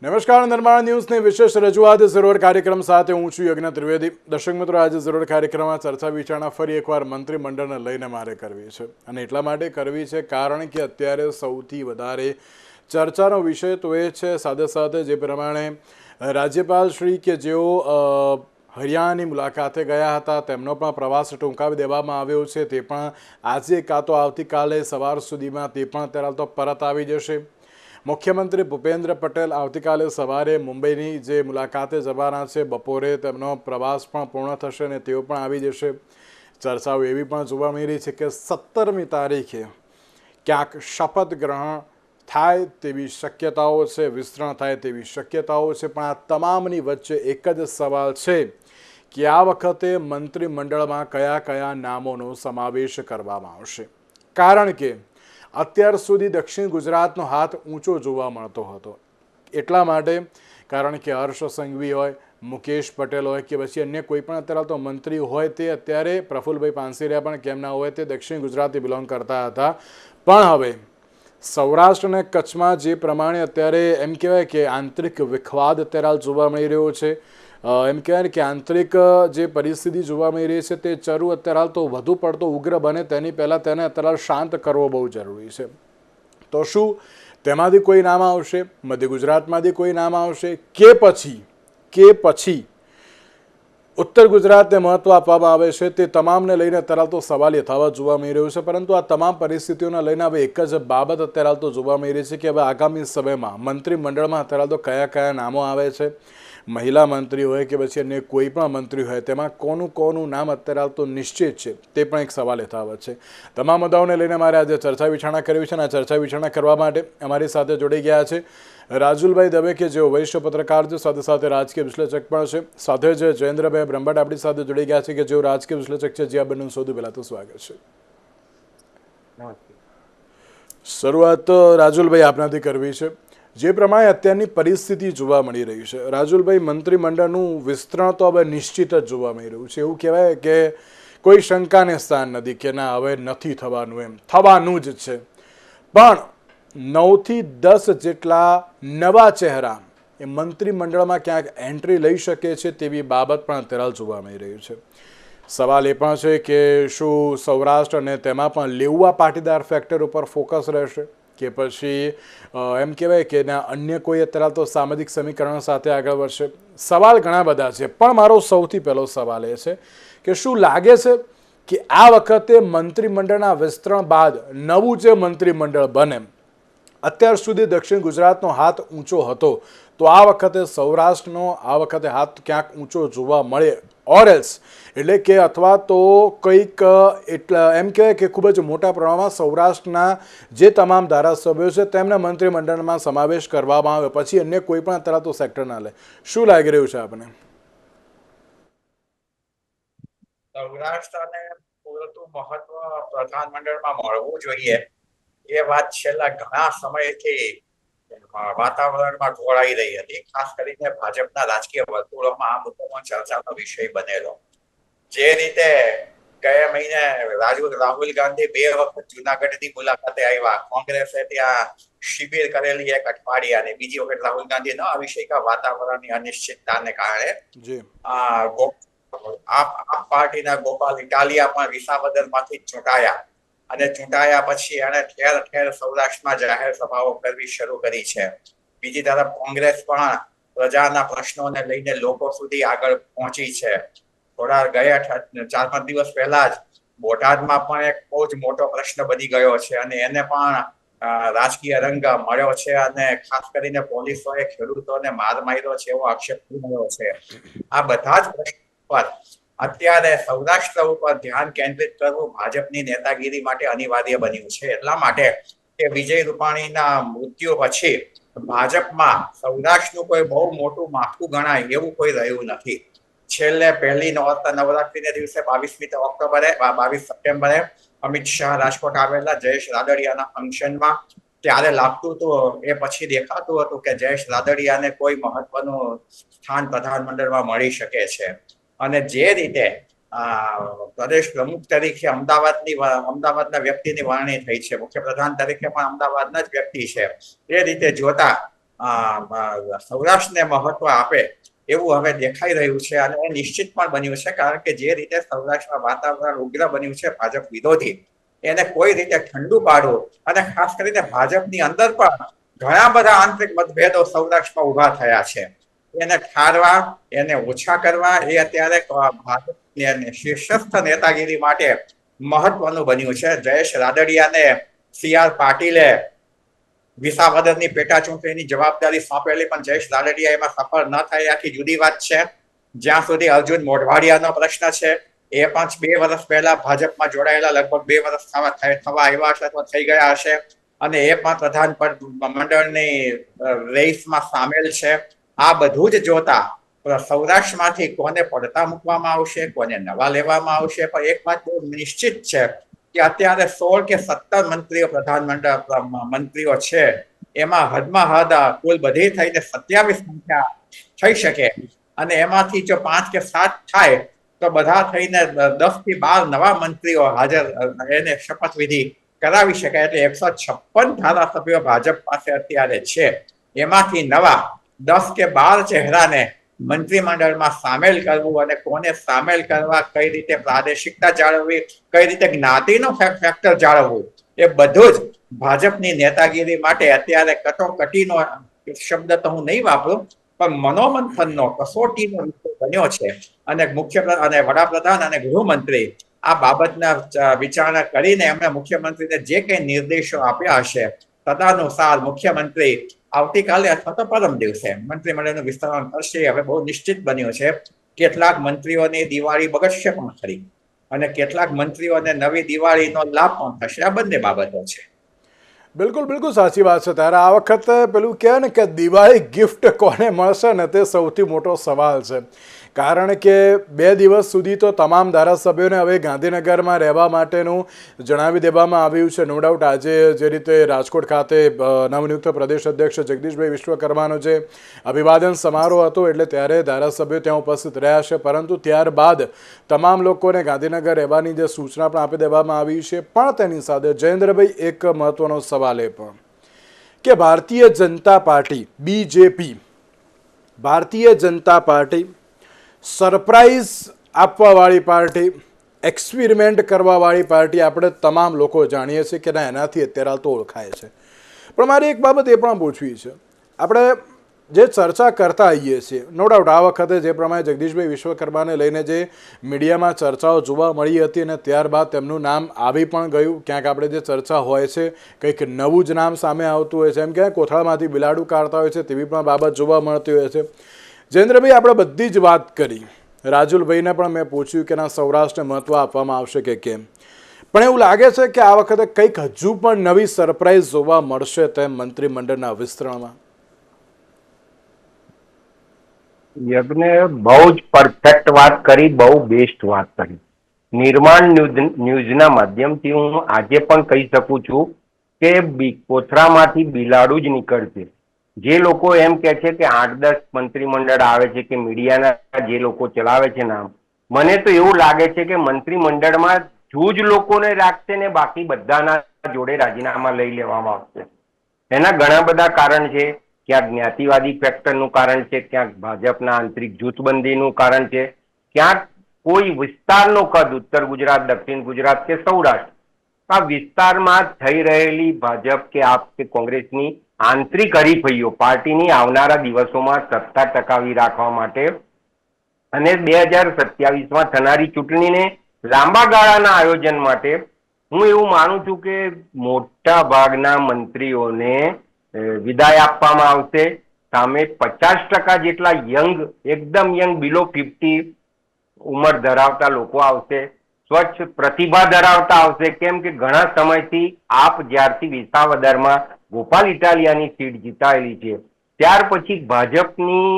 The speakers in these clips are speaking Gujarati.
નમસ્કાર, નિર્માણ ન્યૂઝની વિશેષ રજૂઆત ઝરોડ કાર્યક્રમ સાથે હું છું યજ્ઞ ત્રિવેદી. દર્શક મિત્રો, આજે ઝરોડ કાર્યક્રમમાં ચર્ચા વિચારણા ફરી એકવાર મંત્રીમંડળને લઈને મારે કરવી છે, અને એટલા માટે કરવી છે કારણ કે અત્યારે સૌથી વધારે ચર્ચાનો વિષય તો એ છે, સાથે સાથે જે પ્રમાણે રાજ્યપાલ શ્રી કે જેઓ હરિયાણાની મુલાકાતે ગયા હતા તેમનો પણ પ્રવાસ ટૂંકાવી દેવામાં આવ્યો છે. તે પણ આજે કાં તો આવતીકાલે સવાર સુધીમાં તે પણ અત્યારે તો પરત આવી જશે. મુખ્યમંત્રી ભૂપેન્દ્ર પટેલ આવતીકાલે સવારે મુંબઈની જે મુલાકાતે જવાના છે, બપોરે તેમનો પ્રવાસ પણ પૂર્ણ થશે અને તેઓ પણ આવી જશે. ચર્ચાઓ એવી પણ જોવા મળી રહી છે કે 17મી તારીખે ક્યાંક શપથ ગ્રહણ થાય તેવી શક્યતાઓ છે, વિસ્તરણ થાય તેવી શક્યતાઓ છે. પણ આ તમામની વચ્ચે એક જ સવાલ છે કે આ વખતે મંત્રીમંડળમાં કયા કયા નામોનો સમાવેશ કરવામાં આવશે. કારણ કે અત્યાર સુધી દક્ષિણ ગુજરાતનો હાથ ઊંચો જોવા મળતો હતો. એટલા માટે કારણ કે હર્ષ સંઘવી હોય, મુકેશ પટેલ હોય કે પછી અન્ય કોઈ પણ અત્યારે તો મંત્રી હોય, તે અત્યારે પ્રફુલભાઈ પાનસેરિયા પણ કેમ ના હોય, તે દક્ષિણ ગુજરાતથી બિલોંગ કરતા હતા. પણ હવે સૌરાષ્ટ્ર અને કચ્છમાં જે પ્રમાણે અત્યારે એમ કહેવાય કે આંતરિક વિખવાદ અત્યારે જોવા મળી રહ્યો છે, એમ કહેવાય કે આંતરિક જે પરિસ્થિતિ જોવા મળી રહી છે તે ચરુ અત્યારે તો વધુ પડતો ઉગ્ર બને તેની પહેલાં તેને અત્યારે શાંત કરવો બહુ જરૂરી છે. તો શું તેમાંથી કોઈ નામ આવશે, મધ્ય ગુજરાતમાંથી કોઈ નામ આવશે કે પછી ઉત્તર ગુજરાતને મહત્વ આપવામાં આવે છે? તે તમામને લઈને અત્યારે તો સવાલ યથાવત જોવા મળી રહ્યો છે. પરંતુ આ તમામ પરિસ્થિતિઓને લઈને હવે એક જ બાબત અત્યારે તો જોવા મળી રહી છે કે હવે આગામી સમયમાં મંત્રીમંડળમાં અત્યારે તો કયા કયા નામો આવે છે, મહિલા મંત્રી હોય કે પછી અન્ય કોઈ પણ મંત્રી હોય, તેમાં કોનું નામ અત્યારે તો નિશ્ચિત છે, તે પણ એક સવાલ યથાવત છે. તમામ મુદ્દાઓને લઈને મારે આજે ચર્ચા વિચારણા કરવી છે, અને આ ચર્ચા વિચારણા કરવા માટે અમારી સાથે જોડી ગયા છે રાજુલભાઈ દવે કે જેઓ વરિષ્ઠ પત્રકાર છે, સાથે સાથે રાજકીય વિશ્લેષક પણ છે. સાથે જ જયેન્દ્રભાઈ બ્રહ્મભટ્ટ આપણી સાથે જોડી ગયા છે કે જેઓ રાજકીય વિશ્લેષક છે. જે આ બંનેનું સૌથી પહેલાં તો સ્વાગત છે. શરૂઆત રાજુલભાઈ આપનાથી કરવી છે. જે પ્રમાણે અત્યારની પરિસ્થિતિ જોવા મળી રહી છે, રાજુલભાઈ, મંત્રીમંડળનું વિસ્તરણ તો હવે નિશ્ચિત જ જોવા મળી રહ્યું છે. એવું કહેવાય કે કોઈ શંકાને સ્થાન નથી કે ના હવે નથી થવાનું, એમ થવાનું જ છે. પણ 9 થી 10 જેટલા નવા ચહેરા એ મંત્રીમંડળમાં ક્યાંક એન્ટ્રી લઈ શકે છે તેવી બાબત પણ અત્યારે જોવા મળી રહી છે. સવાલ એ પણ છે કે શું સૌરાષ્ટ્ર અને તેમાં પણ લેઉવા પાટીદાર ફેક્ટર ઉપર ફોકસ રહેશે કે પછી એમ કહેવાય કે અન્ય કોઈ અત્યારે તો સામાજિક સમીકરણ સાથે આગળ વધશે? સવાલ ઘણા બધા છે, પણ મારો સૌથી પહેલો સવાલ એ છે કે શું લાગે છે કે આ વખતે મંત્રીમંડળના વિસ્તરણ બાદ નવું જે મંત્રીમંડળ બને, અત્યાર સુધી દક્ષિણ ગુજરાતનો હાથ ઊંચો હતો, તો આ વખતે સૌરાષ્ટ્રનો આ વખતે હાથ ક્યાંક ઊંચો જોવા મળે, ઓર એલ્સ એટલે કે અથવા તો કંઈક એટલા એમ કહેવાય કે ખૂબ જ મોટા પ્રમાણમાં સૌરાષ્ટ્રના જે તમામ ધારાસભ્યો છે તેમને મંત્રીમંડળમાં સમાવેશ કરવામાં આવે, પછી અન્ય કોઈ પણ અત્યારે તો સેક્ટર ના લે. શું લાગી રહ્યું છે આપને? સૌરાષ્ટ્રને પૂરતું મહત્વ પ્રધાનમંડળમાં મળવું જોઈએ એ વાત છેલ્લા ઘણા સમયથી વાતાવરણમાં ઘોળાઈ રહી હતી. ખાસ કરીને ભાજપના રાજકીય વર્તુળોમાં આ મુદ્દો ચર્ચાનો વિષય બનેલો. જે રીતે ગયા મહિને રાહુલ ગાંધી 2 વખત જુનાગઢની મુલાકાતે આવ્યા, કોંગ્રેસે ત્યાં શિબિર કરેલી એક અઠવાડિયાની, બીજી વખત રાહુલ ગાંધી ન આવી શક્યા વાતાવરણની અનિશ્ચિતતાને કારણે. આપ પાર્ટીના ગોપાલ ઇટાલિયા પણ વિસાવદરમાંથી ચૂંટાયા, અને ચૂંટાયા પછી એને ઠેર ઠેર સૌરાષ્ટ્રમાં જાહેર સભાઓ કરવી શરૂ કરી છે. બીજી તરફ કોંગ્રેસ પણ પ્રજાના પ્રશ્નોને લઈને લોકો સુધી આગળ પહોંચી છે. થોડા ગયા 4-5 દિવસ પહેલા જ બોટાદમાં પણ એક બહુ જ મોટો પ્રશ્ન બની ગયો છે, અને એને પણ રાજકીય રંગ મળ્યો છે, અને ખાસ કરીને પોલીસોએ ખેડૂતોને માર માર્યો છે એવો આક્ષેપ કર્યો છે. આ બધા જ પ્રશ્નો પર અત્યારે સૌરાષ્ટ્ર ઉપર ધ્યાન કેન્દ્રિત કરવું ભાજપની નેતાગીરી માટે અનિવાર્ય બન્યું છે. એટલા માટે કે વિજય રૂપાણીના મૃત્યુ પછી ભાજપમાં સૌરાષ્ટ્રનું કોઈ બહુ મોટું માથું ગણાય એવું કોઈ રહ્યું નથી. છેલ્લે પહેલી નવરાત્રીને દિવસે 22 સપ્ટેમ્બરે અમિત શાહ રાજકોટ આવેલા જયેશ રાદડિયાના ફંક્શનમાં, ત્યારે લાગતું હતું, એ પછી દેખાતું હતું કે જયેશ રાદડિયાને કોઈ મહત્વનું સ્થાન પ્રધાનમંડળમાં મળી શકે છે. અને જે રીતે પ્રદેશ પ્રમુખ તરીકે અમદાવાદના વ્યક્તિની વરણી થઈ છે, મુખ્યપ્રધાન તરીકે પણ અમદાવાદના જ વ્યક્તિ છે, એ રીતે જોતા સૌરાષ્ટ્રને મહત્વ આપે એવું હવે દેખાઈ રહ્યું છે અને એ નિશ્ચિત પણ બન્યું છે, કારણ કે જે રીતે સૌરાષ્ટ્રમાં વાતાવરણ ઉગ્ર બન્યું છે ભાજપ વિરોધી, એને કોઈ રીતે ઠંડુ પાડવું અને ખાસ કરીને ભાજપની અંદર પણ ઘણા બધા આંતરિક મતભેદો સૌરાષ્ટ્રમાં ઉભા થયા છે, એને ઠારવા, એને ઓછા કરવા એ અત્યારે ભાજપની શીર્ષસ્થ નેતાગીરી માટે મહત્વનું બન્યું છે. જયેશ રાદડિયાને CR પાટીલે વિસાવદરની પેટા ચૂંટણીની જવાબદારી સોંપેલી, પણ જયેશ રાદડિયા એમાં સફળ ન થાય આખી જુદી વાત છે. જ્યાં સુધી અર્જુન મોઢવાડિયાનો પ્રશ્ન છે, એ પણ 2 વર્ષ પહેલા ભાજપમાં જોડાયેલા, લગભગ 2 વર્ષ થવા આવ્યા હશે અથવા થઈ ગયા હશે, અને એ પણ પ્રધાન પદ મંડળની રેસમાં સામેલ છે. આ બધું જ જોતા સૌરાષ્ટ્રમાંથી કોને પડતા મૂકવામાં આવશે, કોને નવા લેવામાં આવશે, પણ એક વાત બહુ નિશ્ચિત છે કે અત્યારે 16 કે 17 મંત્રીઓ પ્રધાનમંડળ મંત્રીઓ છે, એમાં હદમાં હદ કુલ બધી થઈને 27 સંખ્યા થઈ શકે, અને એમાંથી જો 5 કે 7 થાય તો બધા થઈને 10 થી 12 નવા મંત્રીઓ હાજર એને શપથવિધિ કરાવી શકાય. એટલે 156 ધારાસભ્યો ભાજપ પાસે અત્યારે છે, એમાંથી નવા 10 કે 12 ચહેરાને મંત્રીમંડળમાં સામેલ કરવું અને કોને સામેલ કરવા, કઈ રીતે પ્રાદેશિકતા જાળવવી, કઈ રીતે જ્ઞાતિનો ફેક્ટર જાળવવું, એ બધું જ ભાજપની નેતાગીરી માટે અત્યારે કટોકટીનો શબ્દ તો હું નહીં વાપરું, પણ મનોમંથનનો કસોટીનો વિષય બન્યો છે. અને અને વડાપ્રધાન અને ગૃહમંત્રી આ બાબતના વિચારણા કરીને એમણે મુખ્યમંત્રીને જે કંઈ નિર્દેશો આપ્યા હશે તદનુસાર મુખ્યમંત્રી આવતીકાલે અથવા તો પરમ દિવસે મંત્રીમંડળનું વિસ્તરણ કરશે. હવે બહુ નિશ્ચિત બન્યું છે કેટલાક મંત્રીઓની દિવાળી બગડશે પણ ખરી, અને કેટલાક મંત્રીઓને નવી દિવાળીનો લાભ પણ થશે. આ બંને બાબતો છે. બિલકુલ બિલકુલ સાચી વાત છે. ત્યારે આ વખતે પેલું કહે ને કે દિવાળી ગિફ્ટ કોને મળશે ને તે સૌથી મોટો સવાલ છે, કારણ કે 2 દિવસ સુધી તો તમામ ધારાસભ્યોને હવે ગાંધીનગરમાં રહેવા માટેનું જણાવી દેવામાં આવ્યું છે. નો ડાઉટ આજે જે રીતે રાજકોટ ખાતે નવનિયુક્ત પ્રદેશ અધ્યક્ષ જગદીશભાઈ વિશ્વકર્માનો જે અભિવાદન સમારોહ હતો એટલે ત્યારે ધારાસભ્યો ત્યાં ઉપસ્થિત રહ્યા છે, પરંતુ ત્યારબાદ તમામ લોકોને ગાંધીનગર રહેવાની જે સૂચના પણ આપી દેવામાં આવી છે. પણ તેની સાથે જયેન્દ્રભાઈ એક મહત્વનો સવાલ એ પણ કે ભારતીય Janata Party BJP, Bharatiya Janata Party surprise આપવાવાળી પાર્ટી, એક્સપેરિમેન્ટ કરવાવાળી પાર્ટી આપણે તમામ લોકો જાણીએ છીએ કે ના એનાથી અત્યારે તો ઓળખાય છે. પણ મારી એક બાબત એ પણ પૂછવી છે, આપણે જે ચર્ચા કરતા આવીએ છીએ, નો ડાઉટ આ વખતે જે પ્રમાણે જગદીશભાઈ વિશ્વકર્માને લઈને જે મીડિયામાં ચર્ચાઓ જોવા મળી હતી અને ત્યારબાદ તેમનું નામ આવી પણ ગયું, ક્યાંક આપણે જે ચર્ચા હોય છે કંઈક નવું જ નામ સામે આવતું હોય છે, એમ ક્યાંક કોથળામાંથી બિલાડું કાઢતા હોય છે તેવી પણ બાબત જોવા મળતી હોય છે. જયેન્દ્રભાઈ, આપણે બધી જ વાત કરી, રાજુલભાઈને પણ મેં પૂછ્યું કે ના સૌરાષ્ટ્રને મહત્વ આપવામાં આવશે કે કેમ, પણ એવું લાગે છે કે આ વખતે કંઈક હજુ પણ નવી સરપ્રાઈઝ જોવા મળશે તેમ મંત્રીમંડળના વિસ્તરણમાં. યજ્ઞ બહુ જ પરફેક્ટ વાત કરી, બહુ બેસ્ટ વાત કરી. નિર્માણ ન્યૂઝના માધ્યમથી હું આજે પણ કહી શકું છું કે કોથળામાંથી બિલાડું જ નીકળશે. જે લોકો એમ કે છે કે 8-10 મંત્રીમંડળ આવે છે કે મીડિયાના જે લોકો ચલાવે છે નામ, મને તો એવું લાગે છે કે મંત્રીમંડળમાં જ લોકોને રાખશે ને બાકી બધાના જોડે રાજીનામા લઈ લેવામાં આવશે. એના ઘણા બધા કારણ છે. ક્યાંક જ્ઞાતિવાદી ફેક્ટરનું કારણ છે, ક્યાંક ભાજપના આંતરિક જૂથબંધીનું કારણ છે, ક્યાંક કોઈ વિસ્તારનો કદ, ઉત્તર ગુજરાત, દક્ષિણ ગુજરાત કે સૌરાષ્ટ્ર, આ વિસ્તારમાં થઈ રહેલી ભાજપ કે આપ કે કોંગ્રેસની આંતરિક હરીફાઈઓ પાર્ટીની આવનારા દિવસોમાં સત્તા ટકાવી રાખવા માટે અને 2027માં થનારી ચૂંટણીને લાંબા ગાળાના આયોજન માટે હું એવું માનું છું કે મોટા ભાગના મંત્રીઓને વિદાય આપવામાં આવશે. સામે 50% જેટલા યંગ, એકદમ યંગ, બિલો 50 ઉંમર ધરાવતા લોકો આવશે, સ્વચ્છ પ્રતિભા ધરાવતા આવશે. કેમ કે ઘણા સમયથી આપ જ્યારથી વિસાવદરમાં ગોપાલ ઇટાલિયાની સીટ જીતાયેલી છે ત્યાર પછી ભાજપની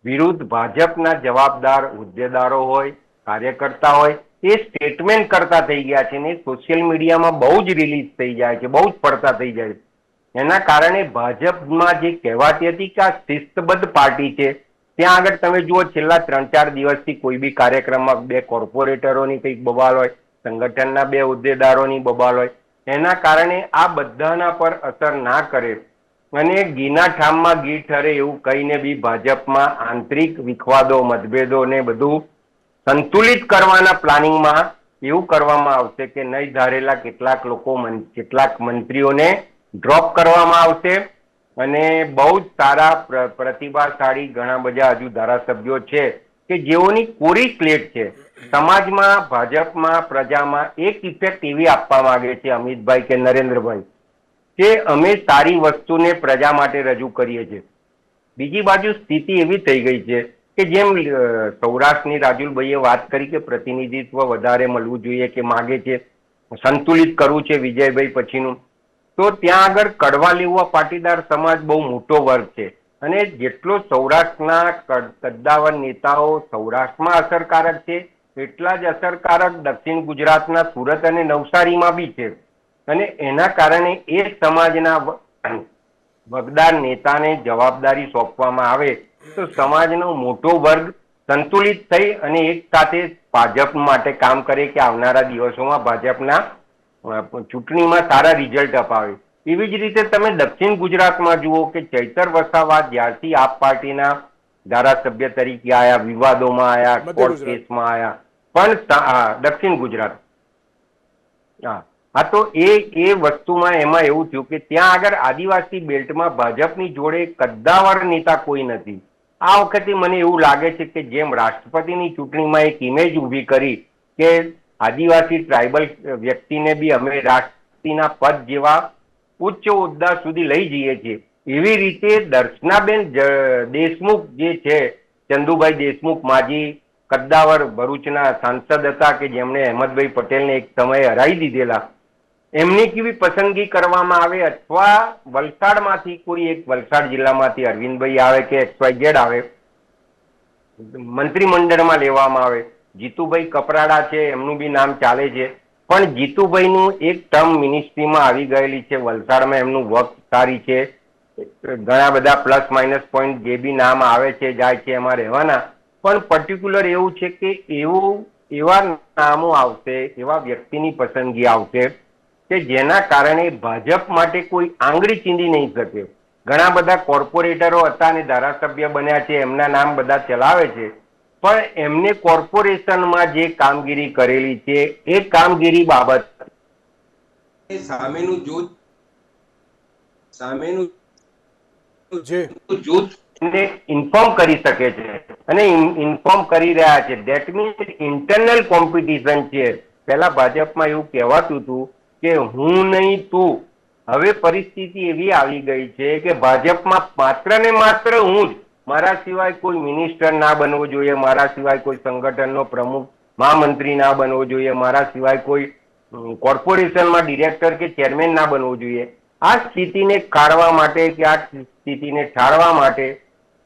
વિરુદ્ધ ભાજપના જવાબદાર હોદ્દેદારો હોય, કાર્યકર્તા હોય, એ સ્ટેટમેન્ટ કરતા થઈ ગયા છે ને સોશિયલ મીડિયામાં બહુ જ રિલીઝ થઈ જાય છે, બહુ જ પડતા થઈ જાય છે. એના કારણે ભાજપમાં જે કહેવાતી હતી કે આ શિસ્તબદ્ધ પાર્ટી છે, ત્યાં આગળ તમે જુઓ છેલ્લા 3-4 દિવસથી કોઈ બી કાર્યક્રમમાં 2 કોર્પોરેટરોની કંઈક બબાલ હોય, સંગઠનના 2 હોદ્દેદારોની બબાલ હોય, એના કારણે આ બધાના પર અસર ના કરે અને ઘીના ઠામમાં ઘી ઠરે એવું કહીને બી ભાજપમાં આંતરિક વિખવાદો, મતભેદો ને બધું સંતુલિત કરવાના પ્લાનિંગમાં એવું કરવામાં આવશે કે નહીં ધારેલા કેટલાક મંત્રીઓને ડ્રોપ કરવામાં આવશે અને બહુ જ સારા પ્રતિભાશાળી ઘણા બધા હજુ ધારાસભ્યો છે કે જેઓની કોરી સ્લેટ છે. સમાજમાં, ભાજપમાં, પ્રજામાં એક ઇફેક્ટ એવી આપવા માંગે છે અમિતભાઈ કે નરેન્દ્રભાઈ કે અમે સારી વસ્તુને પ્રજા માટે રજૂ કરીએ છીએ. બીજી બાજુ સ્થિતિ એવી થઈ ગઈ છે કે જેમ સૌરાષ્ટ્રની રાજુલભાઈએ વાત કરી કે પ્રતિનિધિત્વ વધારે મળવું જોઈએ કે માગે છે, સંતુલિત કરવું છે વિજયભાઈ પછીનું, તો ત્યાં આગળ કડવા લેવા પાટીદાર સમાજ બહુ મોટો વર્ગ છે અને જેટલો સૌરાષ્ટ્રના કદ્દાવર નેતાઓ સૌરાષ્ટ્રમાં અસરકારક છે એટલા જ અસરકારક દક્ષિણ ગુજરાતના સુરત અને નવસારીમાં બી છે. અને એના કારણે એ સમાજના વગદાર નેતાને જવાબદારી સોંપવામાં આવે તો સમાજનો મોટો વર્ગ સંતુલિત થઈ અને એક સાથે ભાજપ માટે કામ કરે કે આવનારા દિવસોમાં ભાજપના ચૂંટણીમાં સારા રિઝલ્ટ અપાવે. એવી જ રીતે તમે દક્ષિણ ગુજરાતમાં જુઓ કે ચૈતર વસાવા જ્યારથી આપ પાર્ટીના ધારાસભ્ય તરીકે આયા, વિવાદોમાં આયા, કોર્ટ કેસમાં આયા, પણ દક્ષિણ ગુજરાત હા તો એ વસ્તુમાં એમાં એવું થયું કે ત્યાં આગળ આદિવાસી બેલ્ટમાં ભાજપની જોડે કદ્દાવર નેતા કોઈ નથી. આ વખતે મને એવું લાગે છે કે જેમ રાષ્ટ્રપતિની ચૂંટણીમાં એક ઇમેજ ઊભી કરી કે આદિવાસી ટ્રાઇબલ વ્યક્તિને બી અમે રાષ્ટ્રપતિના પદ જેવા ઉચ્ચ હોદ્દા સુધી લઈ જઈએ છીએ, એવી રીતે દર્શનાબેન દેશમુખ જે છે, ચંદુભાઈ દેશમુખ માજી કદ્દાવર ભરૂચના સાંસદ હતા કે જેમણે અહેમદભાઈ પટેલને એક સમયે હરાવી દીધેલા, એમની કેવી પસંદગી કરવામાં આવે અથવા વલસાડમાંથી કોઈ એક વલસાડ જિલ્લામાંથી અરવિંદભાઈ આવે કે XYZ આવે મંત્રીમંડળમાં લેવામાં આવે. જીતુભાઈ કપરાડા છે એમનું બી નામ ચાલે છે, પણ જીતુભાઈનું એક ટર્મ મિનિસ્ટ્રીમાં આવી ગયેલી છે વલસાડમાં, એમનું વર્ક સારી છે, ઘણા બધા પ્લસ માઇનસ પોઈન્ટ જે બી નામ આવે છે જાય છે એમાં રહેવાના, પણ પર્ટિક્યુલર એવું છે કે એવા નામો આવશે, એવા વ્યક્તિની પસંદગી આવશે કે જેના કારણે ભાજપ માટે કોઈ આંગળી ચીંધી નહીં શકે. ઘણા બધા કોર્પોરેટરો હતા અને ધારાસભ્ય બન્યા છે, એમના નામ બધા ચલાવે છે, પણ એમને કોર્પોરેશનમાં જે કામગીરી કરેલી છે એ કામગીરી બાબત સામેનું જૂથ ઇન્ફોર્મ કરી શકે છે અને ઇન્ફોર્મ કરી રહ્યા છે. ધેટ મીન્સ ઇન્ટરનલ કોમ્પિટિશન છે. પહેલા ભાજપમાં એવું કહેવાતું હતું કે હું નહીં તું. હવે પરિસ્થિતિ એવી આવી ગઈ છે કે ભાજપમાં માત્ર ને માત્ર હું જ, મારા સિવાય કોઈ મિનિસ્ટર ના બનવો જોઈએ, મારા સિવાય કોઈ સંગઠનનો પ્રમુખ મહામંત્રી ના બનવો જોઈએ, મારા સિવાય કોઈ કોર્પોરેશનમાં ડિરેક્ટર કે ચેરમેન ના બનવું જોઈએ. આ સ્થિતિને કાઢવા માટે કે આ સ્થિતિને ટાળવા માટે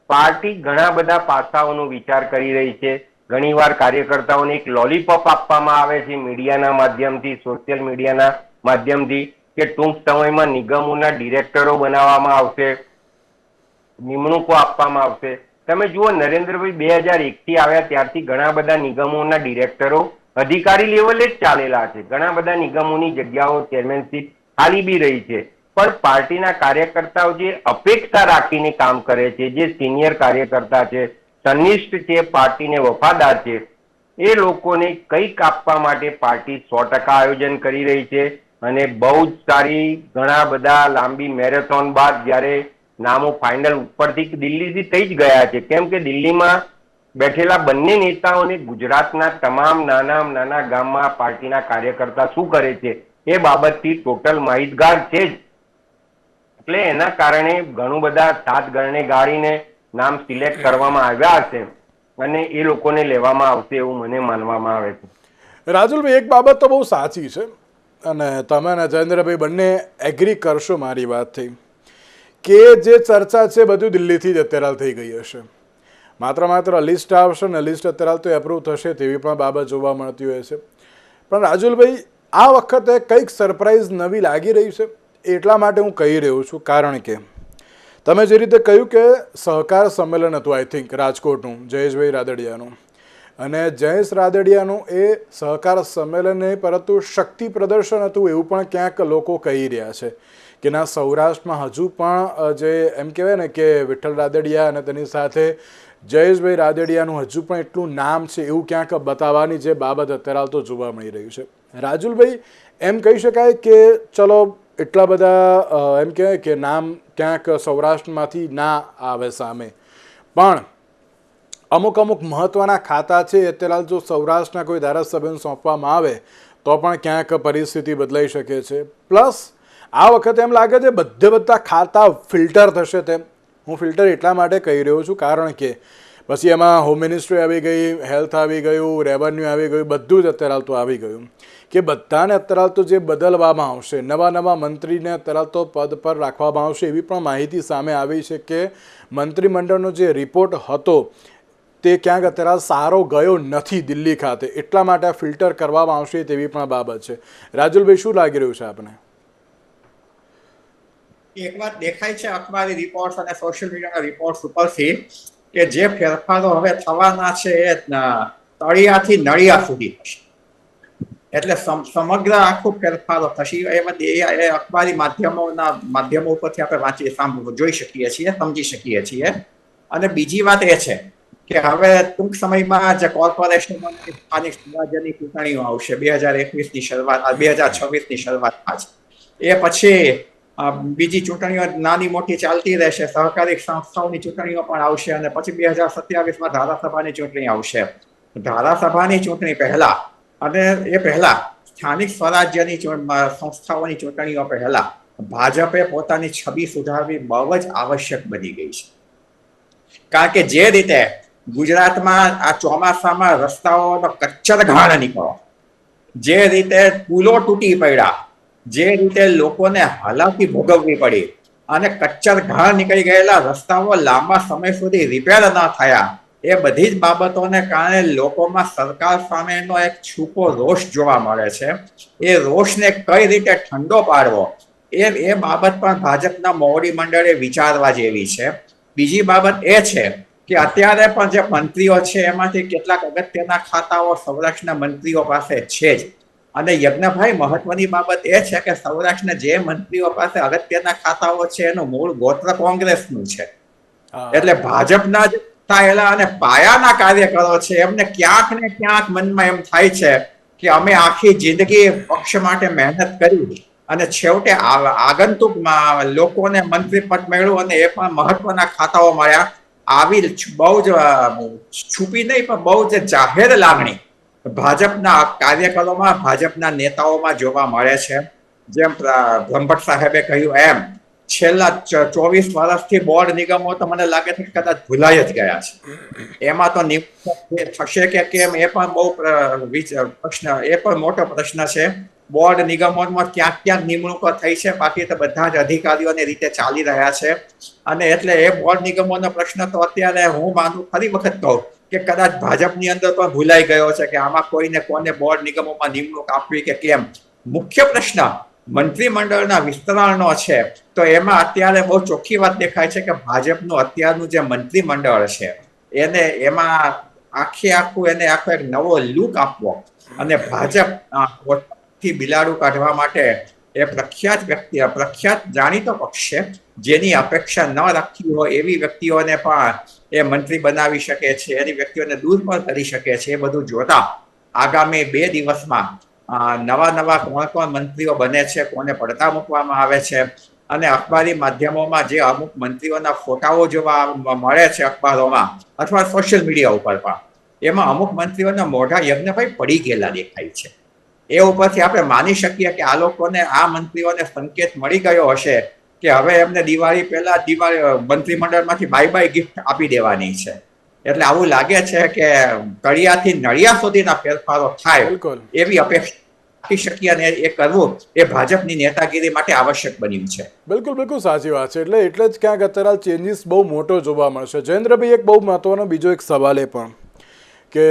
પાર્ટી ઘણા બધા પાસાઓનો વિચાર કરી રહી છે. ઘણીવાર કાર્યકર્તાઓને એક લોલીપોપ આપવામાં આવે છે મીડિયાના માધ્યમથી, સોશિયલ મીડિયાના માધ્યમથી, કે ટૂંક સમયમાં નિગમોના ડિરેક્ટરો બનાવવામાં આવશે, નિમણૂકો આપવામાં આવશે. તમે જુઓ નરેન્દ્રભાઈ 2001થી આવ્યા ત્યારથી ઘણા બધા નિગમોના ડિરેક્ટરો અધિકારી લેવલે જ ચાલેલા છે. ઘણા બધા નિગમોની જગ્યાઓ ચેરમેનશીપ ખાલી બી રહી છે, પણ પાર્ટીના કાર્યકર્તાઓ જે અપેક્ષા રાખીને કામ કરે છે, જે સિનિયર કાર્યકર્તા છે, સનિષ્ઠ છે, પાર્ટીને વફાદાર છે, એ લોકોને કંઈક આપવા માટે પાર્ટી 100% આયોજન કરી રહી છે. અને બહુ જ સારી ઘણા બધા લાંબી મેરેથોન બાદ જ્યારે નામો ફાઇનલ ઉપરથી દિલ્હીથી થઈ જ ગયા છે, કેમ કે દિલ્હીમાં બેઠેલા બંને નેતાઓને ગુજરાતના તમામ નાના ગામમાં પાર્ટીના કાર્યકર્તા શું કરે છે એ બાબતથી ટોટલ માહિતગાર છે જ. એટલે એના કારણે ઘણું બધા 7 ગણને ગાળીને નામ સિલેક્ટ કરવામાં આવ્યા હશે અને એ લોકોને લેવામાં આવશે એવું મને માનવામાં આવે છે. રાજુલભાઈ, એક બાબત તો બહુ સાચી છે અને તમે અને જયેન્દ્રભાઈ બંને એગ્રી કરશો મારી વાતથી કે જે ચર્ચા છે બધું દિલ્હીથી જ અત્યારે થઈ ગઈ હશે. માત્ર લિસ્ટ આવશે ને લિસ્ટ અત્યારે તો એપ્રૂવ થશે તેવી પણ બાબત જોવા મળતી હોય છે. પણ રાજુલભાઈ, આ વખતે કંઈક સરપ્રાઈઝ નવી લાગી રહી છે. એટલા માટે હું કહી રહ્યો છું કારણ કે તમે જે રીતે કહ્યું કે સહકાર સંમેલન હતું, આઈ થિંક રાજકોટનું, જયેશભાઈ રાદડિયાનું, અને જયેશ રાદડિયાનું એ સહકાર સંમેલન નહીં પરંતુ શક્તિ પ્રદર્શન હતું એવું પણ ક્યાંક લોકો કહી રહ્યા છે કે ના, સૌરાષ્ટ્રમાં હજુ પણ જે એમ કહેવાય ને કે વિઠ્ઠલ રાદડિયા અને તેની સાથે જયેશભાઈ રાદડિયાનું હજુ પણ એટલું નામ છે એવું ક્યાંક બતાવવાની જે બાબત અત્યારે હાલ તો જોવા મળી રહ્યું છે. રાજુલભાઈ, એમ કહી શકાય કે ચલો એટલા બધા એમ કહેવાય કે નામ ક્યાંક સૌરાષ્ટ્રમાંથી ના આવે સામે, પણ અમુક મહત્ત્વના ખાતા છે અત્યારે હાલ જો સૌરાષ્ટ્રના કોઈ ધારાસભ્યને સોંપવામાં આવે તો પણ ક્યાંક પરિસ્થિતિ બદલાઈ શકે છે. પ્લસ આ વખતે એમ લાગે છે બધા ખાતા ફિલ્ટર થશે તેમ. હું ફિલ્ટર એટલા માટે કહી રહ્યો છું કારણ કે પછી એમાં હોમ મિનિસ્ટ્રી આવી ગઈ, હેલ્થ આવી ગયું, રેવન્યુ આવી ગયું, બધું જ અત્યારે હાલ તો આવી ગયું કે બધાને અત્યારે હાલ તો જે બદલવામાં આવશે, નવા મંત્રીને અત્યારે હાલ તો પદ પર રાખવામાં આવશે એવી પણ માહિતી સામે આવી છે કે મંત્રીમંડળનો જે રિપોર્ટ હતો તે ક્યાંક અત્યારે સારો ગયો નથી દિલ્હી ખાતે, એટલા માટે આ ફિલ્ટર કરવામાં આવશે તેવી પણ બાબત છે. રાજુલભાઈ, શું લાગી રહ્યું છે આપને? એક વાત દેખાય છે અખબારી રિપોર્ટ્સ અને સોશિયલ મીડિયાના રિપોર્ટ્સ ઉપરથી કે જે ફેરફારો હવે થવાના છે એ તળિયાથી નળિયા સુધી થશે. એટલે સમગ્ર આખું ફેરફારો થશે એ અખબારી માધ્યમો ઉપરથી આપણે જોઈ શકીએ છીએ, સમજી શકીએ છીએ. અને બીજી વાત એ છે કે હવે ટૂંક સમયમાં જે કોર્પોરેશન સ્થાનિક સ્વરાજ્યની ચૂંટણીઓ આવશે 2021ની શરૂઆત, 2026ની શરૂઆતમાં જ. એ પછી બીજી ચૂંટણીઓ નાની મોટી ચાલતી રહેશે, સહકારી સંસ્થાઓની ચૂંટણીઓ પણ આવશે અને પછી 2027માં ધારાસભાની ચૂંટણી આવશે. ધારાસભાની ચૂંટણી પહેલા અને એ પહેલા સ્થાનિક સ્વરાજ્યની સંસ્થાઓની ચૂંટણીઓ પહેલા ભાજપે પોતાની છબી સુધારવી બહુ જ આવશ્યક બની ગઈ છે. કારણ કે જે રીતે ગુજરાતમાં આ ચોમાસામાં રસ્તાઓનો કચ્ચરઘાણ નીકળો, જે રીતે પુલો તૂટી પડ્યા, જે રીતે લોકોને હાલાકી ભોગવવી પડી અને કચ્ચરઘાણ નીકળી ગયેલા રસ્તાઓ લાંબા સમય સુધી રિપેર ન થયા, એ બધી જ બાબતોને કારણે લોકોમાં સરકાર સામેનો એક છૂપો રોષ જોવા મળે છે. એ રોષને કઈ રીતે ઠંડો પાડવો એ બાબત પણ ભાજપના મોવડી મંડળે વિચારવા જેવી છે. બીજી બાબત એ છે કે અત્યારે પણ જે મંત્રીઓ છે એમાંથી કેટલાક અગત્યના ખાતાઓ સૌરાષ્ટ્રના મંત્રીઓ પાસે છે જ. અને યજ્ઞભાઈ, મહત્વની બાબત એ છે કે સૌરાષ્ટ્રના જે મંત્રીઓ પાસે અગત્યના ખાતાઓ છે એનું મૂળ ગોત્ર કોંગ્રેસનું છે. એટલે ભાજપના જ થયેલા અને પાયાના કાર્યકરો છે એમને ક્યાંક ને ક્યાંક મનમાં એમ થાય છે કે અમે આખી જિંદગી પક્ષ માટે મહેનત કરી અને છેવટે આગંતુક લોકોને મંત્રી પદ મળ્યું અને એ પણ મહત્વના ખાતાઓ મળ્યા. આવી બહુ જ છુપી નહીં પણ બહુ જ જાહેર લાગણી ભાજપના કાર્યકરોમાં, ભાજપના નેતાઓમાં જોવા મળે છે. જેમ બ્રહ્મભટ્ટ સાહેબે કહ્યું એમ છેલ્લા 24 વર્ષથી બોર્ડ નિગમો તો મને લાગે છે કદાચ ભૂલાઈ જ ગયા છે. એમાં તો થશે કે કેમ એ પણ બહુ પ્રશ્ન, એ પણ મોટો પ્રશ્ન છે. બોર્ડ નિગમોમાં ક્યાંક નિમણૂકો થઈ છે, બાકી તો બધા જ અધિકારીઓની રીતે ચાલી રહ્યા છે. અને એટલે એ બોર્ડ નિગમોનો પ્રશ્ન તો અત્યારે હું માનું, ફરી વખત કહું કે કદાચ ભાજપની અંદર પણ ભૂલાઈ ગયો છે કે આમાં કોને બોર્ડ નિગમોમાં નિમણૂક આપવી કે કેમ. મુખ્ય પ્રશ્ન મંત્રીમંડળના વિસ્તરણનો છે. તો એમાં અત્યારે બહુ ચોખ્ખી વાત દેખાય છે કે ભાજપનું અત્યારનું જે મંત્રીમંડળ છે એમાં આખું એક નવો લુક આપવો અને ભાજપ થી બિલાડું કાઢવા માટે એ પ્રખ્યાત જાણીતો પક્ષ છે જેની અપેક્ષા ન રાખી હોય એવી વ્યક્તિઓને પણ એ મંત્રી બનાવી શકે છે, એની વ્યક્તિઓને દૂર પણ કરી શકે છે. એ બધું જોતા આગામી 2 દિવસમાં નવા કોણ મંત્રીઓ બને છે, કોને પડતા મૂકવામાં આવે છે. અને અખબારી માધ્યમોમાં જે અમુક મંત્રીઓના ફોટાઓ જોવા મળે છે અખબારોમાં અથવા સોશિયલ મીડિયા ઉપર પણ, એમાં અમુક મંત્રીઓના મોઢા યજ્ઞભાઈ પડી ગયેલા દેખાય છે. એ ઉપરથી આપણે માની શકીએ કે આ લોકોને, આ મંત્રીઓને સંકેત મળી ગયો હશે કે હવે એમને દિવાળી પહેલા મંત્રીમંડળમાંથી બાય ગિફ્ટ આપી દેવાની છે. એટલે આવું લાગે છે કે તળિયાથી નળિયા સુધીના ફેરફારો થાય એવી અપેક્ષા રાખી શકીએ અને એ કરવું એ ભાજપની નેતાગીરી માટે આવશ્યક બન્યું છે. બિલકુલ સાચી વાત છે. એટલે જ ક્યાંક અત્યારે ચેન્જીસ બહુ મોટો જોવા મળશે. જયેન્દ્રભાઈ, એક બહુ મહત્વનો બીજો એક સવાલ એ પણ કે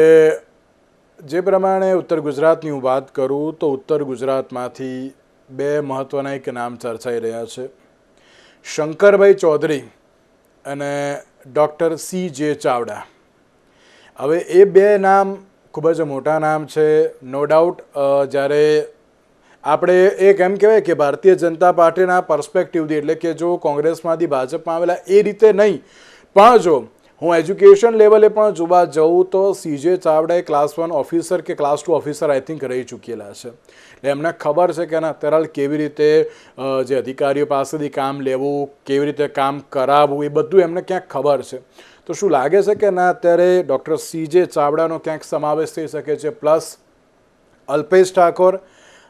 જે પ્રમાણે ઉત્તર ગુજરાતની હું વાત કરું તો ઉત્તર ગુજરાતમાંથી 2 મહત્વના એક નામ ચર્ચાઈ રહ્યા છે. શંકરભાઈ ચૌધરી અને ડૉક્ટર CJ ચાવડા. હવે એ બે નામ ખૂબ જ મોટા નામ છે, નો ડાઉટ. જ્યારે આપણે એક એમ કહેવાય કે ભારતીય જનતા પાર્ટીના પર્સપેક્ટિવથી, એટલે કે જો કોંગ્રેસમાંથી ભાજપમાં આવેલા એ રીતે નહીં, પણ જો હું એજ્યુકેશન લેવલે પણ જોવા જાઉં તો CJ ચાવડા ક્લાસ 1 ઓફિસર કે ક્લાસ 2 ઓફિસર આઈ થિંક રહી ચૂકેલા છે. એટલે એમને ખબર છે કે ના અત્યારે કેવી રીતે જે અધિકારીઓ પાસેથી કામ લેવું, કેવી રીતે કામ કરાવવું, એ બધું એમને ક્યાંક ખબર છે. તો શું લાગે છે કે ના અત્યારે ડૉક્ટર CJ ચાવડાનો ક્યાંક સમાવેશ થઈ શકે છે, પ્લસ અલ્પેશ ઠાકોર,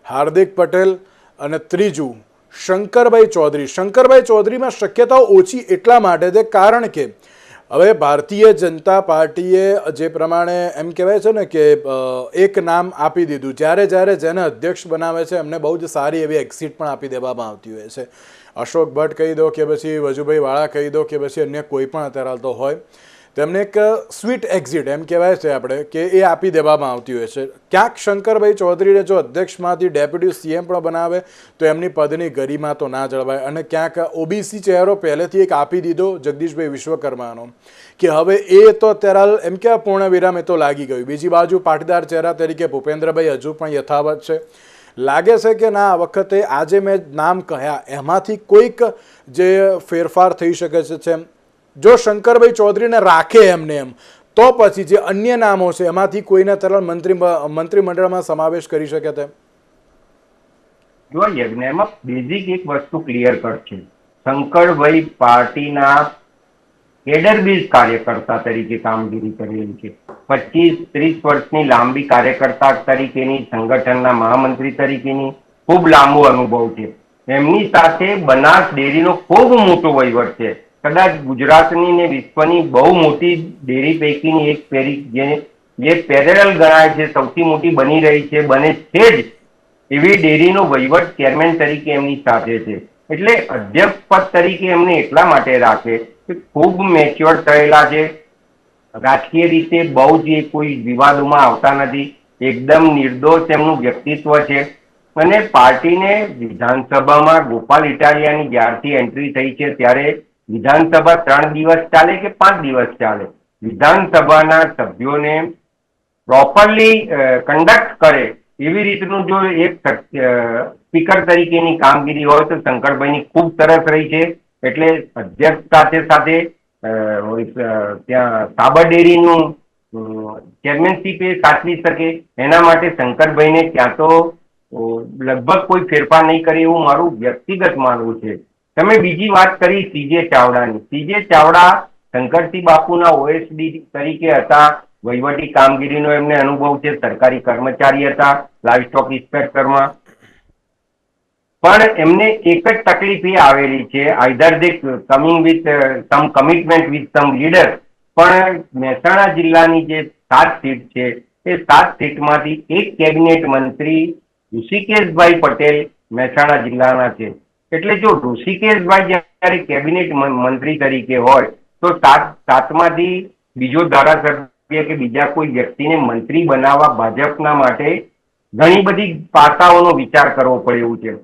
હાર્દિક પટેલ અને ત્રીજું શંકરભાઈ ચૌધરી. શંકરભાઈ ચૌધરીમાં શક્યતાઓ ઓછી એટલા માટે છે કારણ કે હવે ભારતીય જનતા પાર્ટીએ જે પ્રમાણે એમ કહેવાય છે ને કે એક નામ આપી દીધું, જ્યારે જેને અધ્યક્ષ બનાવે છે એમને બહુ જ સારી એવી એક્ઝિટ પણ આપી દેવામાં આવતી હોય છે. અશોક ભટ્ટ કહી દો કે પછી વજુભાઈ વાળા કહી દો કે પછી અન્ય કોઈ પણ અત્યારે હાલતો હોય, તેમને એક સ્વીટ એક્ઝિટ એમ કહેવાય છે આપણે કે એ આપી દેવામાં આવતી હોય છે. ક્યાંક શંકરભાઈ ચૌધરીને જો અધ્યક્ષમાંથી ડેપ્યુટી CM પણ બનાવે તો એમની પદની ગરિમા તો ના જળવાય. અને ક્યાંક OBC ચહેરો પહેલેથી એક આપી દીધો જગદીશભાઈ વિશ્વકર્માનો કે હવે એ તો અત્યારે એમ કે પૂર્ણ વિરામ એ તો લાગી ગયું. બીજી બાજુ પાટીદાર ચહેરા તરીકે ભૂપેન્દ્રભાઈ હજુ પણ યથાવત છે. લાગે છે કે ના આ વખતે આજે મેં નામ કહ્યા એમાંથી કોઈક જે ફેરફાર થઈ શકે છે. જો શંકરભાઈ ચૌધરીને રાખે એમને એમ તો પછી જે અન્ય નામો છે એમાંથી કોઈને તરલ મંત્રીમંડળમાં સમાવેશ કરી શકે તેમ. જો યજ્ઞ એમાં બેઝિક એક વસ્તુ ક્લિયર કટ છે. શંકરભાઈ પાર્ટીના કેડર બેઝ કાર્યકર્તા તરીકે કામગીરી કરેલી છે. 25-30 વર્ષની લાંબી કાર્યકર્તા તરીકેની, સંગઠનના મહામંત્રી તરીકેની ખૂબ લાંબો અનુભવ છે. એમની સાથે બનાસ ડેરીનો ખૂબ મોટો વહીવટ છે. કદાચ ગુજરાતની ને વિશ્વની બહુ મોટી ડેરી પૈકીની એક જે પેરેલલ ગણાય છે, સૌથી મોટી બની રહી છે, બને છે જ એવી ડેરીનો વહીવટ ચેરમેન તરીકે એમની સાથે છે. એટલે અધ્યક્ષ પદ તરીકે એમને એટલા માટે રાખે કે ખૂબ મેચ્યોર થયેલા છે, રાજકીય રીતે બહુ જ કોઈ વિવાદોમાં આવતા નથી, એકદમ નિર્દોષ એમનું વ્યક્તિત્વ છે. અને પાર્ટીને વિધાનસભામાં ગોપાલ ઇટાલિયાની જ્યારથી એન્ટ્રી થઈ છે ત્યારે વિધાનસભા 3 દિવસ ચાલે કે 5 દિવસ ચાલે, વિધાનસભાના સભ્યોને પ્રોપરલી કન્ડક્ટ કરે એવી રીતનું જો એક સ્પીકર તરીકેની કામગીરી હોય તો શંકરભાઈની ખૂબ સરસ રહી છે. એટલે અધ્યક્ષ સાથે સાથે ત્યાં સાબર ડેરીનું ચેરમેનશીપ એ સાચવી શકે એના માટે શંકરભાઈને ત્યાં તો લગભગ કોઈ ફેરફાર નહીં કરે એવું મારું વ્યક્તિગત માનવું છે. તમે બીજી વાત કરી CJ ચાવડાની. CJ ચાવડા શંકરસિંહ બાપુના OSD તરીકે હતા, વહીવટી કામગીરીનો એમને અનુભવ છે, સરકારી કર્મચારી હતા લાઇવસ્ટોક ઇન્સ્પેક્ટરમાં. પણ એમને એક જ તકલીફ એ આવેલી છે, either they coming with some commitment with some leader. પણ મહેસાણા જિલ્લાની જે 7 સીટ છે એ 7 સીટમાંથી એક કેબિનેટ મંત્રી ઋષિકેશભાઈ પટેલ મહેસાણા જિલ્લાના છે. એટલે જો ઋષિકેશભાઈ જયારે કેબિનેટ મંત્રી તરીકે હોય તો 7માંથી બીજો ધારાસભ્ય કે બીજા કોઈ વ્યક્તિને મંત્રી બનાવવા ભાજપના માટે ઘણી બધી પાસાઓનો વિચાર કરવો પડે એવું છે.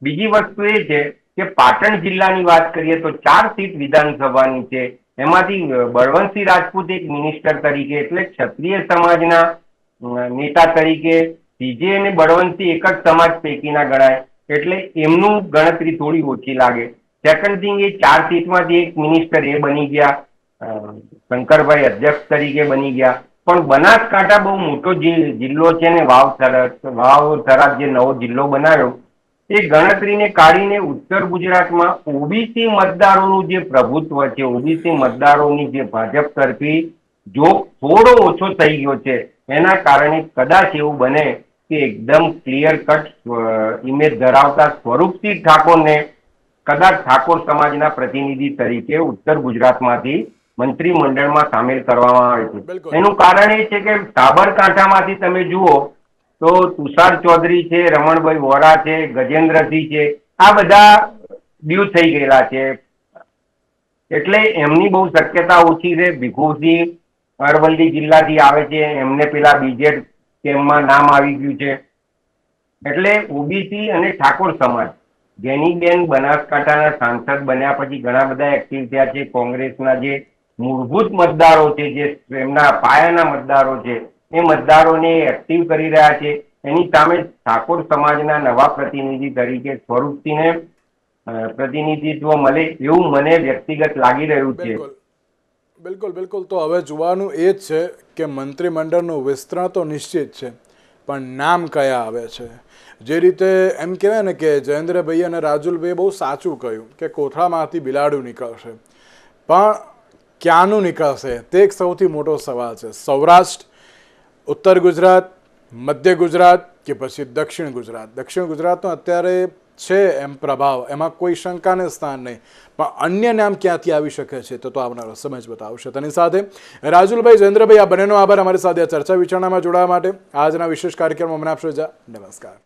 બીજી વસ્તુ એ છે કે પાટણ જિલ્લાની વાત કરીએ તો 4 સીટ વિધાનસભાની છે, એમાંથી બળવંતસિંહ રાજપૂત એક મિનિસ્ટર તરીકે એટલે ક્ષત્રિય સમાજના નેતા તરીકે CJ અને બળવંતસિંહ એક જ સમાજ પૈકીના ગણાય એટલે એમનું ગણતરી થોડી ઓછી લાગે. સેકન્ડ થિંગ એ 4 સીટમાંથી એક મિનિસ્ટર એ બની ગયા, શંકરભાઈ અધ્યક્ષ તરીકે બની ગયા. પણ બનાસકાંઠા બહુ મોટો જિલ્લો છે ને વાવ થરાદ જે નવો જિલ્લો બનાવ્યો એ ગણતરીને કાઢીને ઉત્તર ગુજરાતમાં OBC મતદારોનું જે પ્રભુત્વ છે, OBC મતદારોની જે ભાજપ તરફી જો થોડો ઓછો થઈ ગયો છે એના કારણે કદાચ એવું બને કે એકદમ ક્લિયર કટ ઇમેજ ધરાવતા સ્વરૂપસિંહ ઠાકોરને કદાચ ઠાકોર સમાજના પ્રતિનિધિ તરીકે ઉત્તર ગુજરાતમાંથી મંત્રીમંડળમાં સામેલ કરવામાં આવે છે. એનું કારણ એ છે કે સાબરકાંઠામાંથી તમે જુઓ તો તુષાર ચૌધરી છે, રમણભાઈ વોરા છે, ગજેન્દ્રસિંહ છે, આ બધા ડ્યુ થઈ ગયેલા છે એટલે એમની બહુ શક્યતા ઓછી છે. ભીખુસિંહ અરવલ્લી જિલ્લાથી આવે છે, એમને પેલા બીજેડ કેમ્પમાં નામ આવી ગયું છે. એટલે OBC અને ઠાકોર સમાજ જેનીબેન બનાસકાંઠાના સાંસદ બન્યા પછી ઘણા બધા એક્ટિવ થયા છે. કોંગ્રેસના જે મૂળભૂત મતદારો છે, જે એમના પાયાના મતદારો છે, એ મતદારોને એક્ટિવ કરી રહ્યા છે. એની સામે ઠાકોર સમાજના નવા પ્રતિનિધિ તરીકે સ્વરૂપસિંહને પ્રતિનિધિત્વ મળે એવું મને વ્યક્તિગત લાગી રહ્યું છે. બિલકુલ બિલકુલ બિલકુલ. તો હવે જોવાનું એ જ છે કે મંત્રીમંડળનું વિસ્તરણ તો નિશ્ચિત છે, પણ નામ કયા આવે છે. જે રીતે એમ કહેવાય ને કે જયેન્દ્રભાઈ અને રાજુલભાઈએ બહુ સાચું કહ્યું કે કોથળામાંથી બિલાડું નીકળશે, પણ ક્યાંનું નીકળશે તે એક સૌથી મોટો સવાલ છે. સૌરાષ્ટ્ર, ઉત્તર ગુજરાત, મધ્ય ગુજરાત કે પછી દક્ષિણ ગુજરાત. દક્ષિણ ગુજરાતનો અત્યારે છે એમ પ્રભાવ, એમાં કોઈ શંકાને સ્થાન નહીં, પણ અન્ય નામ ક્યાંથી આવી શકે છે તો આવનારો સમય જ બતાવશે. તેની સાથે રાજુલભાઈ, જયેન્દ્રભાઈ, આ બંનેનો આભાર અમારી સાથે ચર્ચા વિચારણામાં જોડાવા માટે. આજના વિશેષ કાર્યક્રમમાં મને આપશો જા. નમસ્કાર.